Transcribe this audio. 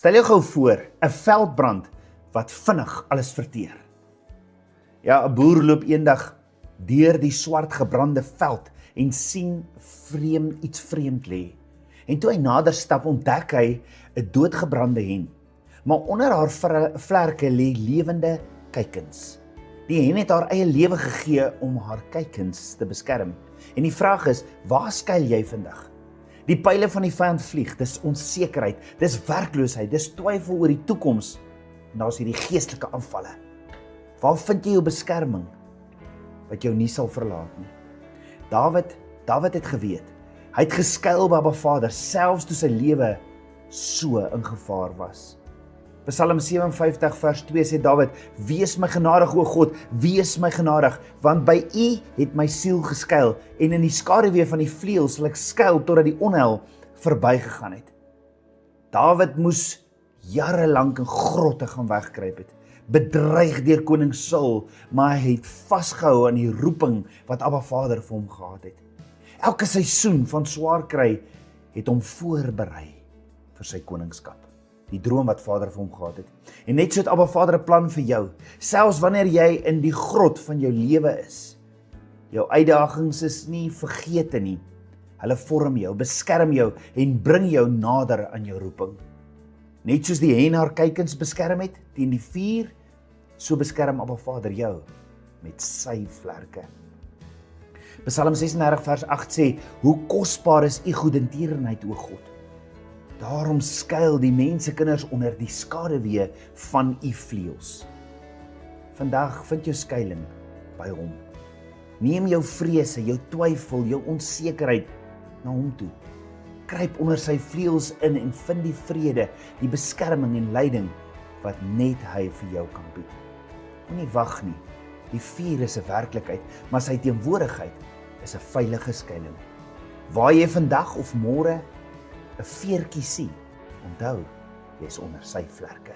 Stel jou gou voor, 'n veldbrand wat vinnig alles verteer. Ja, 'n boer loop eendag deur die swart gebrande veld en sien iets vreemd lê. En toe hy nader stap, ontdek hy 'n doodgebrande hen. Maar onder haar vlerke lê lewende kuikens. Die hen het haar eie lewe gegee om haar kuikens te beskerm. En die vraag is, waar skuil jy vandag? Die pile van die vyand vlieg, dis onsekerheid, dis werkloosheid, dis twyfel oor die toekoms. En daar's hierdie geestelike aanvalle. Waar vind jy jou beskerming wat jou nie sal verlaat nie? Dawid het geweet. Hy het geskuil by Abba Vader, selfs toe sy lewe so in gevaar was. Psalm 57 vers 2 sê Dawid, wees my genadig o God, wees my genadig, want by U het my siel geskuil, en in die skaduwee van die vleuel sal ek skuil totdat die onheil verbygegaan het. Dawid moes jare lank in grotte gaan wegkruip het, bedreig deur koning Saul, maar hy het vasgehou aan die roeping wat Abba Vader vir hom gehad het. Elke seisoen van swaar kry het hom voorberei vir sy koningskap. Die droom wat Vader vir hom gehad het. En net so het Abba Vader 'n plan vir jou, selfs wanneer jy in die grot van jou lewe is. Jou uitdagings is nie vergete nie. Hulle vorm jou, beskerm jou en bring jou nader aan jou roeping. Net soos die hen haar kuikens beskerm het teen die vuur, so beskerm Abba Vader jou met sy vlerke. Psalm 36 vers 8 sê, hoe kosbaar is U goedertierenheid, o God. Daarom skuil die mensekinders onder die skaduwee van U vleuels. Vandag vind jou skuiling by hom. Neem jou vrese, jou twyfel, jou onsekerheid na hom toe. Kruip onder sy vleuels in en vind die vrede, die beskerming en leiding wat net hy vir jou kan bied. Moenie wag nie. Die vuur is 'n werklikheid, maar sy teenwoordigheid is 'n veilige skuiling. Waar jy vandag of môre 'n veertjie sien, onthou, jy is onder sy vlerke.